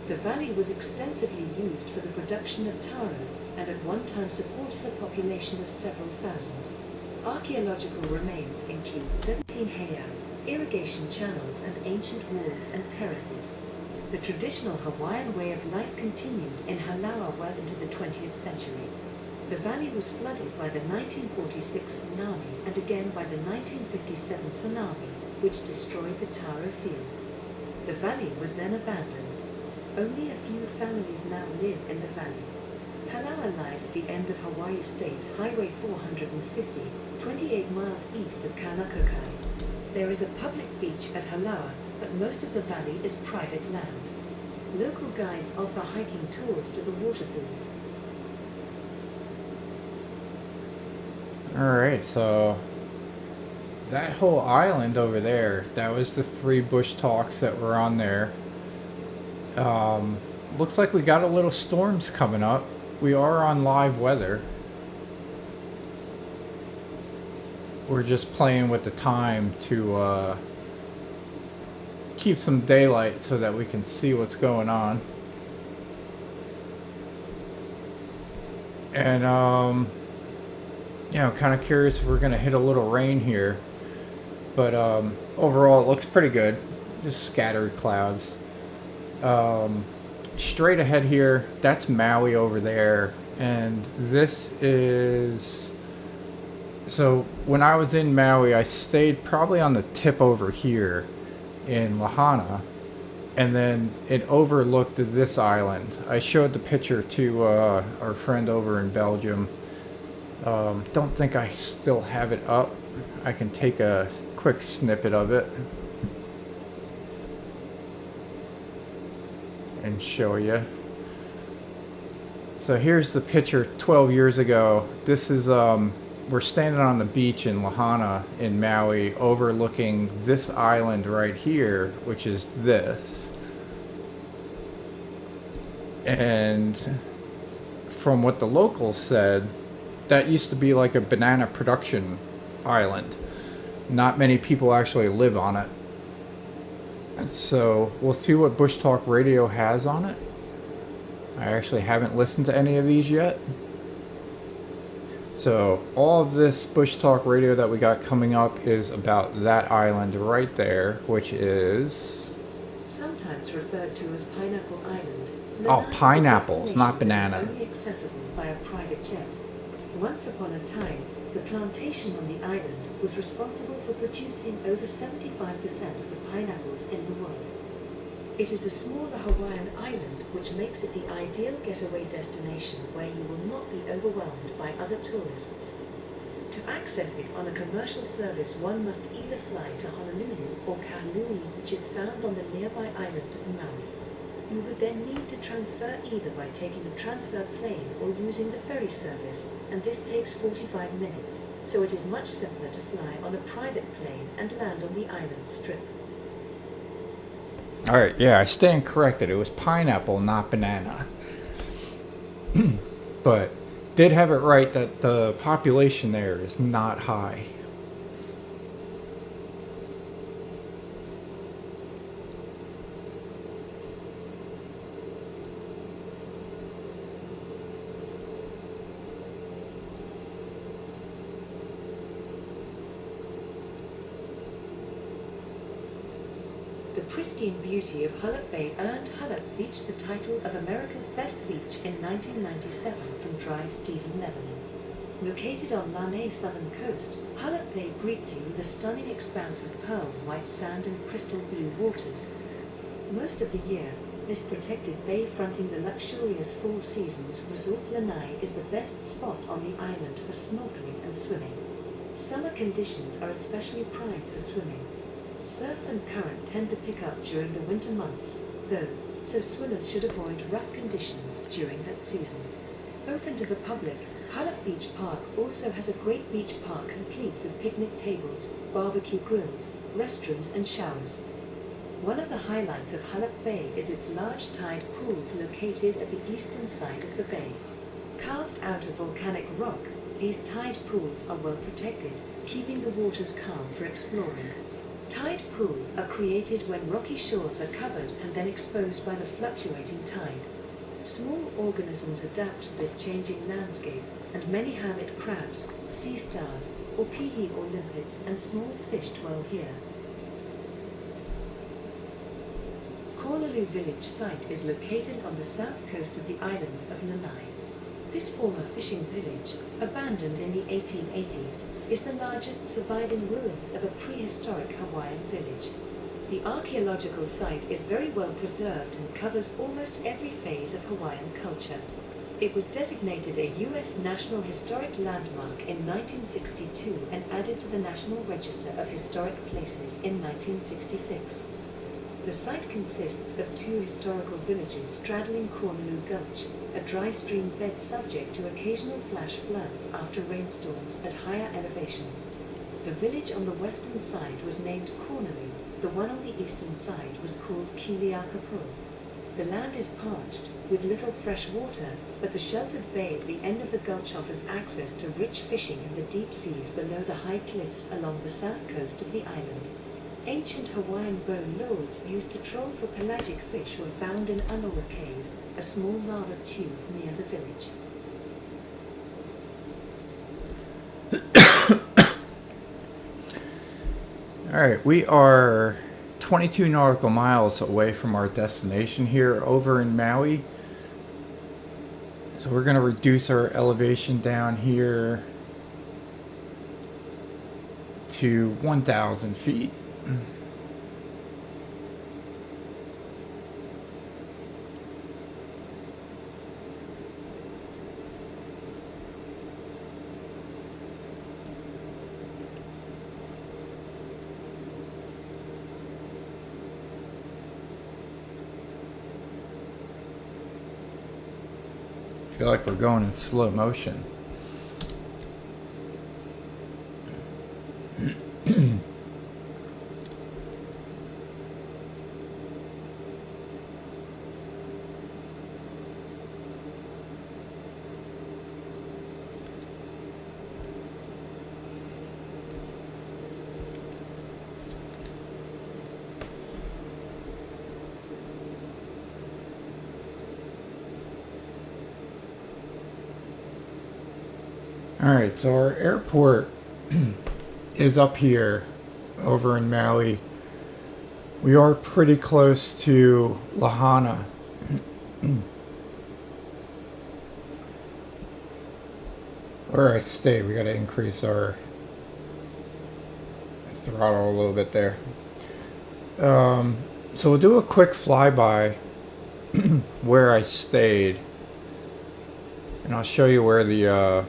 The valley was extensively used for the production of taro and at one time supported a population of several thousand. Archaeological remains include 17 heiau, irrigation channels and ancient walls and terraces. The traditional Hawaiian way of life continued in Halawa well into the 20th century. The valley was flooded by the 1946 tsunami and again by the 1957 tsunami, which destroyed the taro fields. The valley was then abandoned. Only a few families now live in the valley. Halawa lies at the end of Hawaii State Highway 450, 28 miles east of Kalakokai. There is a public beach at Halawa, but most of the valley is private land. Local guides offer hiking tours to the waterfalls. Alright, so that whole island over there, that was the 3 bush talks that were on there. Looks like we got a little storms coming up. We are on live weather. We're just playing with the time to keep some daylight so that we can see what's going on. And I'm kind of curious if we're going to hit a little rain here. But overall, it looks pretty good. Just scattered clouds. Straight ahead here, that's Maui over there. And this is... So when I was in Maui, I stayed probably on the tip over here in Lahaina. And then it overlooked this island. I showed the picture to our friend over in Belgium. Don't think I still have it up, I can take a quick snippet of it and show you. So here's the picture 12 years ago. This is, we're standing on the beach in Lahaina in Maui overlooking this island right here, which is this. And from what the locals said, that used to be like a banana production island. Not many people actually live on it. So we'll see what BushTalk Radio has on it. I actually haven't listened to any of these yet. So all of this BushTalk Radio that we got coming up is about that island right there, which is... sometimes referred to as Pineapple Island. Oh, pineapples, not banana. Only accessible by a private jet. Once upon a time, the plantation on the island was responsible for producing over 75% of the pineapples in the world. It is a smaller Hawaiian island, which makes it the ideal getaway destination where you will not be overwhelmed by other tourists. To access it on a commercial service, one must either fly to Honolulu or Kahului, which is found on the nearby island of Maui. You would then need to transfer either by taking a transfer plane or using the ferry service, and this takes 45 minutes, so it is much simpler to fly on a private plane and land on the island strip. Alright, yeah, I stand corrected. It was pineapple, not banana. But did have it right that the population there is not high. The pristine beauty of Hullup Bay earned Hullup Beach the title of America's Best Beach in 1997 from Drive Stephen Lebanon. Located on Lanai's southern coast, Hullup Bay greets you with a stunning expanse of pearl white sand and crystal blue waters. Most of the year, this protected bay fronting the luxurious Four Seasons Resort Lanai is the best spot on the island for snorkeling and swimming. Summer conditions are especially prime for swimming. Surf and current tend to pick up during the winter months, though, so swimmers should avoid rough conditions during that season. Open to the public, Hullup Beach Park also has a great beach park complete with picnic tables, barbecue grills, restrooms and showers. One of the highlights of Hullup Bay is its large tide pools located at the eastern side of the bay. Carved out of volcanic rock, these tide pools are well protected, keeping the waters calm for exploring. Tide pools are created when rocky shores are covered and then exposed by the fluctuating tide. Small organisms adapt to this changing landscape, and many hermit crabs, sea stars, or pihi or limpets and small fish dwell here. Kornelu village site is located on the south coast of the island of Lanai. This former fishing village, abandoned in the 1880s, is the largest surviving ruins of a prehistoric Hawaiian village. The archaeological site is very well preserved and covers almost every phase of Hawaiian culture. It was designated a U.S. National Historic Landmark in 1962 and added to the National Register of Historic Places in 1966. The site consists of two historical villages straddling Kornelu Gulch, a dry stream bed subject to occasional flash floods after rainstorms at higher elevations. The village on the western side was named Kornelu, the one on the eastern side was called Kiliakapo. The land is parched, with little fresh water, but the sheltered bay at the end of the gulch offers access to rich fishing in the deep seas below the high cliffs along the south coast of the island. Ancient Hawaiian bone lures used to troll for pelagic fish were found in Anoa Cave, a small lava tube near the village. Alright, we are 22 nautical miles away from our destination here over in Maui. So we're going to reduce our elevation down here to 1,000 feet. feel like we're going in slow motion. Alright, so our airport is up here over in Maui. We are pretty close to Lahaina. Where I stay, we gotta increase our throttle a little bit there. So we'll do a quick flyby where I stayed. And I'll show you where the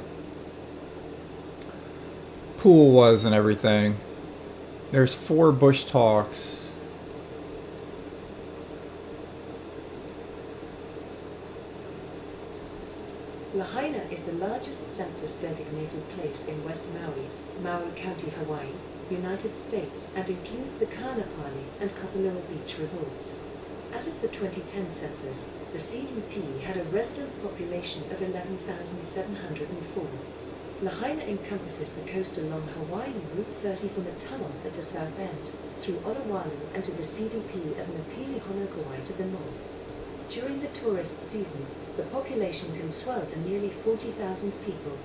pool was and everything. There's 4 bush talks. Lahaina is the largest census-designated place in West Maui, Maui County, Hawaii, United States, and includes the Kaanapali and Kapalua Beach resorts. As of the 2010 census, the CDP had a resident population of 11,704. Lahaina encompasses the coast along Hawaiian Route 30 from a tunnel at the south end, through Oahu and to the CDP of Napili Honokawai to the north. During the tourist season, the population can swell to nearly 40,000 people.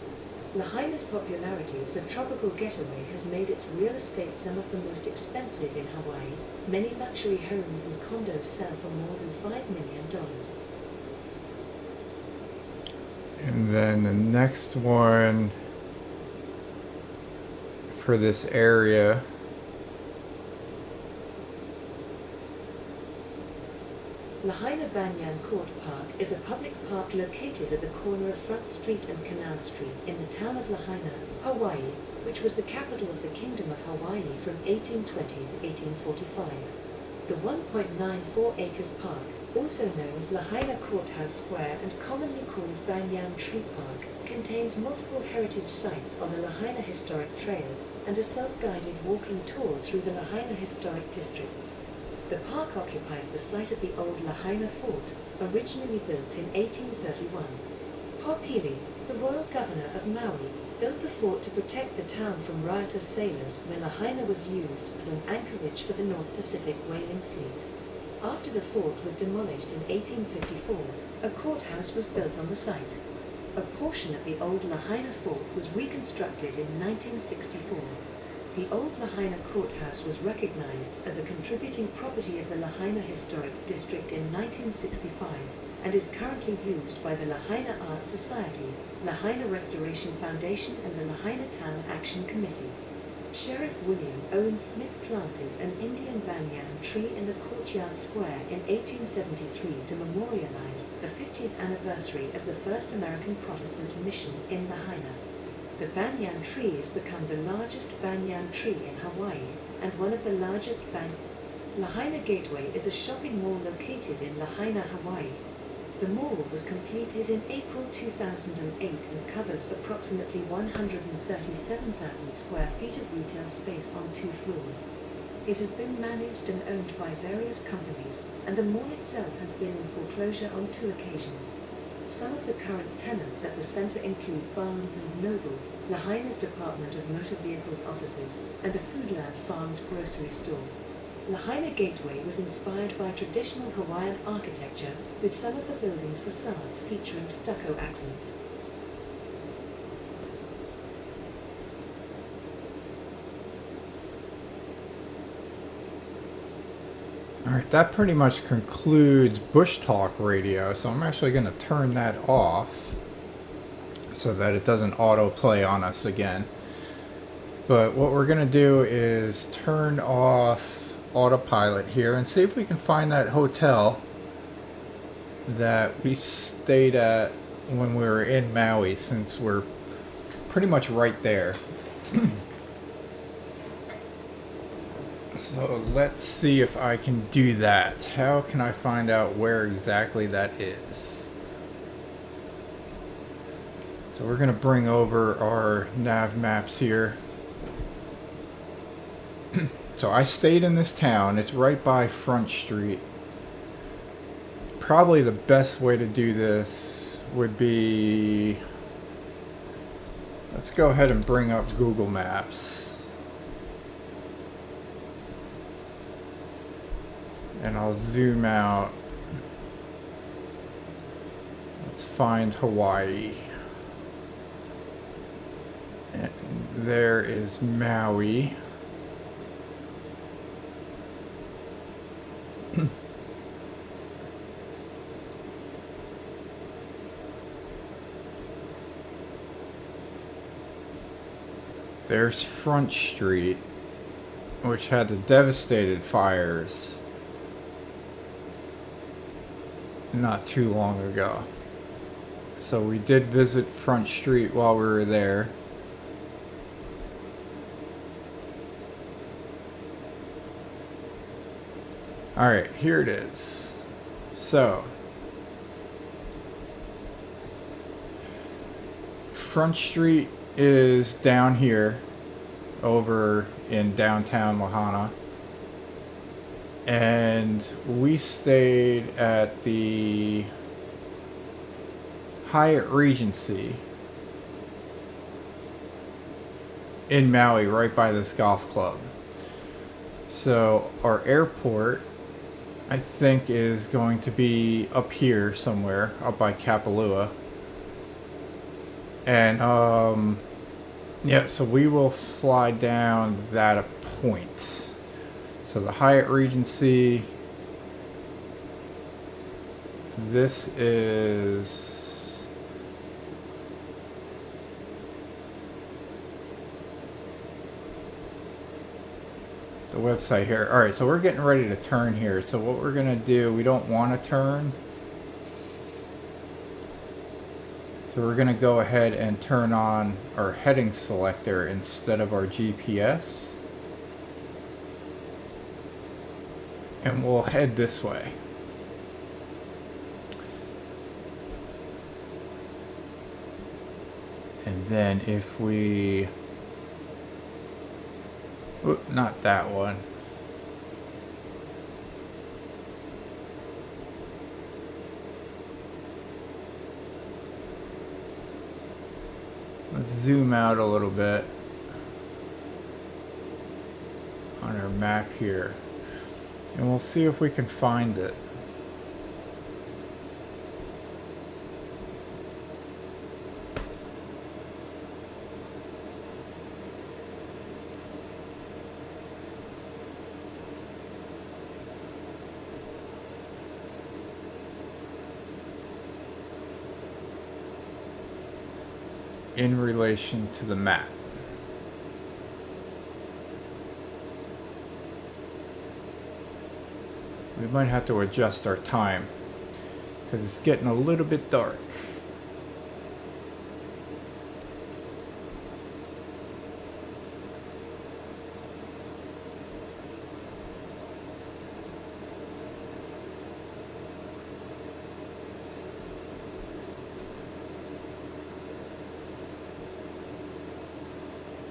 Lahaina's popularity as a tropical getaway has made its real estate some of the most expensive in Hawaii. Many luxury homes and condos sell for more than $5 million. And then the next one for this area Lahaina Banyan Court Park is a public park located at the corner of Front Street and Canal Street in the town of Lahaina, Hawaii, which was the capital of the Kingdom of Hawaii from 1820 to 1845. The 1.94 acres park, also known as Lahaina Courthouse Square and commonly called Banyan Tree Park, contains multiple heritage sites on the Lahaina Historic Trail and a self-guided walking tour through the Lahaina Historic Districts. The park occupies the site of the old Lahaina Fort, originally built in 1831. Popili, the royal governor of Maui, built the fort to protect the town from riotous sailors when Lahaina was used as an anchorage for the North Pacific whaling fleet. After the fort was demolished in 1854, a courthouse was built on the site. A portion of the old Lahaina fort was reconstructed in 1964. The old Lahaina courthouse was recognized as a contributing property of the Lahaina Historic District in 1965 and is currently used by the Lahaina Art Society, Lahaina Restoration Foundation and the Lahaina Town Action Committee. Sheriff William Owen Smith planted an Indian banyan tree in the courtyard square in 1873 to memorialize the 50th anniversary of the first American Protestant mission in Lahaina. The banyan tree has become the largest banyan tree in Hawaii and one of the largest Lahaina Gateway is a shopping mall located in Lahaina, Hawaii. The mall was completed in April 2008 and covers approximately 137,000 square feet of retail space on 2 floors. It has been managed and owned by various companies, and the mall itself has been in foreclosure on 2 occasions. Some of the current tenants at the center include Barnes & Noble, Lahaina's Department of Motor Vehicles offices, and the Foodland Farms grocery store. Lahaina Gateway was inspired by traditional Hawaiian architecture, with some of the building's facades featuring stucco accents. Alright, that pretty much concludes BushTalk Radio, so I'm actually going to turn that off so that it doesn't autoplay on us again. But what we're going to do is turn off autopilot here and see if we can find that hotel that we stayed at when we were in Maui, since we're pretty much right there. So let's see if I can do that. How can I find out where exactly that is? So we're going to bring over our nav maps here. So I stayed in this town. It's right by Front Street. Probably the best way to do this would be... Let's go ahead and bring up Google Maps. And I'll zoom out. Let's find Hawaii. And there is Maui. There's Front Street, which had the devastated fires not too long ago. So we did visit Front Street while we were there. Alright, here it is. So, Front Street is down here over in downtown Lahaina, and we stayed at the Hyatt Regency in Maui, right by this golf club. So our airport, I think, is going to be up here somewhere, up by Kapalua. And yeah, so we will fly down that point. So the Hyatt Regency, this is the website here. Alright, so we're getting ready to turn here. So what we're going to do, we don't want to turn. So we're going to go ahead and turn on our heading selector instead of our GPS. And we'll head this way. And then if we... Oop, not that one. Let's zoom out a little bit on our map here, and we'll see if we can find it. In relation to the map. We might have to adjust our time because it's getting a little bit dark.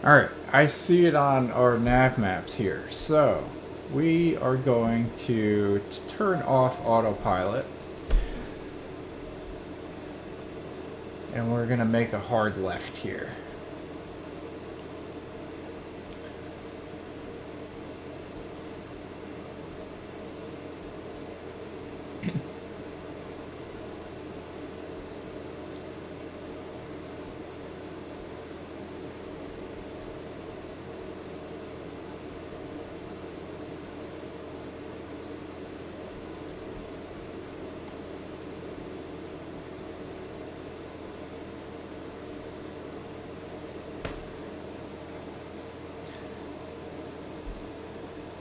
Alright, I see it on our nav maps here. So, we are going to turn off autopilot. And we're going to make a hard left here.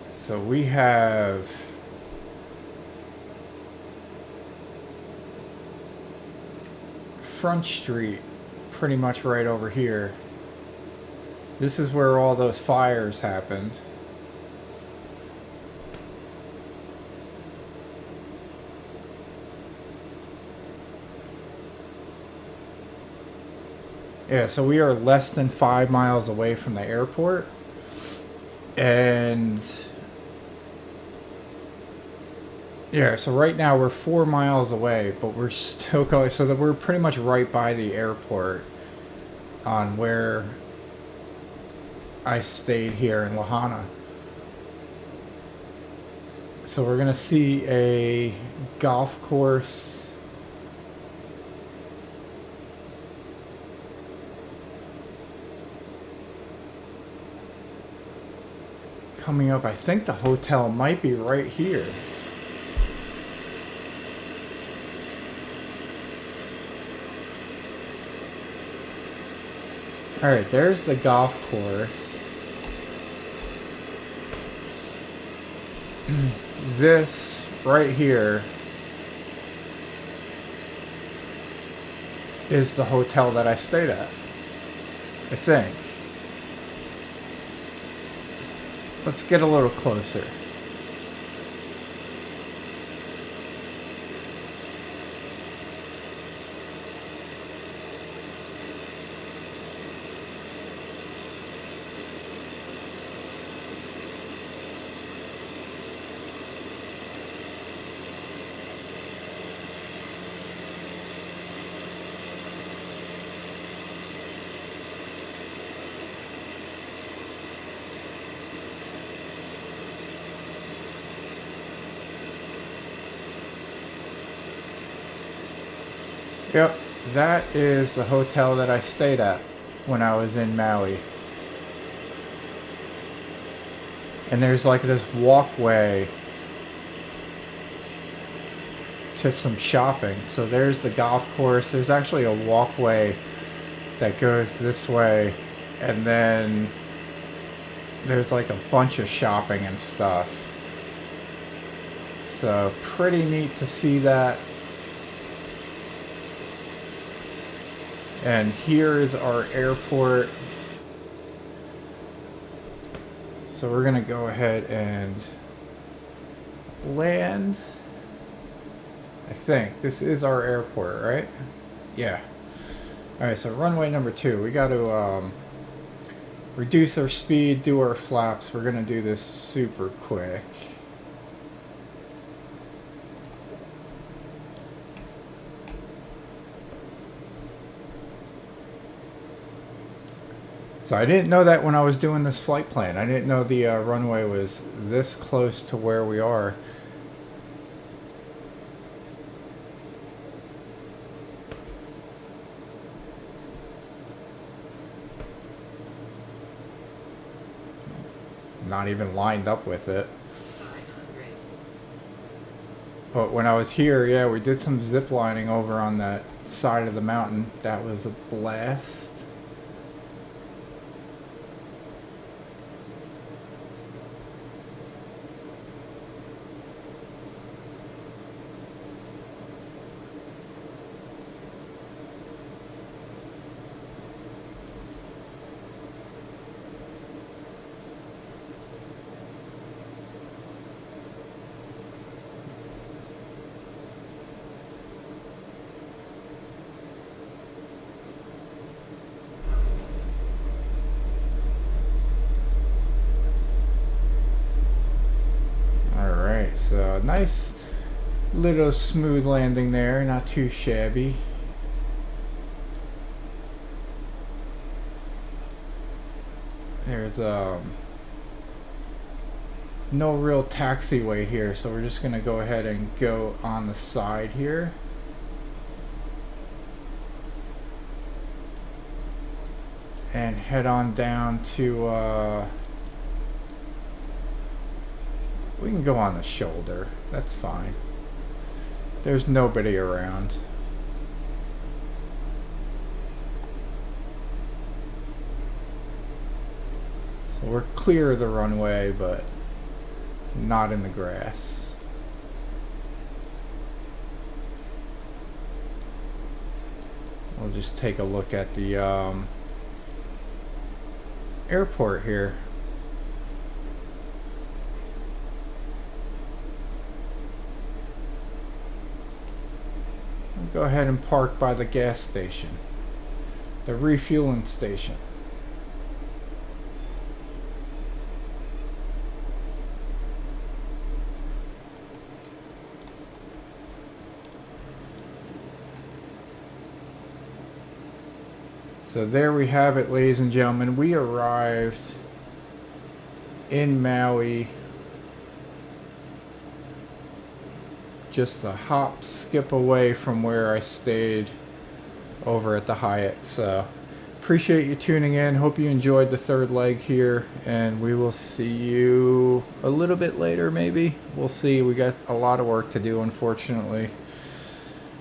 So we have Front Street pretty much right over here. This is where all those fires happened. Yeah, so we are less than 5 miles away from the airport. And yeah, so right now we're 4 miles away, but we're still going, so that we're pretty much right by the airport on where I stayed here in Lahaina. So we're gonna see a golf course coming up. I think the hotel might be right here. Alright, there's the golf course. This right here is the hotel that I stayed at, I think. Let's get a little closer. Yep, that is the hotel that I stayed at when I was in Maui. And there's like this walkway to some shopping. So there's the golf course. There's actually a walkway that goes this way. And then there's like a bunch of shopping and stuff. So pretty neat to see that. And here is our airport. So we're gonna go ahead and land. I think this is our airport, right? Yeah. Alright, so runway number 2. We gotta reduce our speed, do our flaps. We're gonna do this super quick. So I didn't know that when I was doing this flight plan. I didn't know the runway was this close to where we are. Not even lined up with it. But when I was here, yeah, we did some zip lining over on that side of the mountain. That was a blast. So nice little smooth landing there, not too shabby. There's no real taxiway here, so we're just gonna go ahead and go on the side here. And head on down to we can go on the shoulder. That's fine. There's nobody around. So we're clear of the runway, but not in the grass. We'll just take a look at the airport here. Go ahead and park by the gas station. the refueling station. So there we have it, ladies and gentlemen. We arrived in Maui. Just a hop, skip away from where I stayed over at the Hyatt. So appreciate you tuning in. Hope you enjoyed the third leg here, and we will see you a little bit later maybe. We'll see. We got a lot of work to do, unfortunately.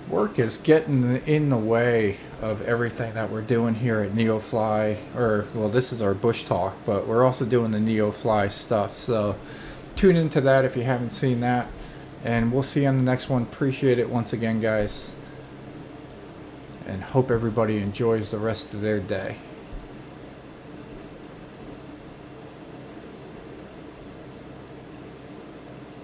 Work is getting in the way of everything that we're doing here at NeoFly, or well, this is our BushTalk, but we're also doing the NeoFly stuff. So tune into that if you haven't seen that, and we'll see you on the next one. Appreciate it once again, guys, and hope everybody enjoys the rest of their day.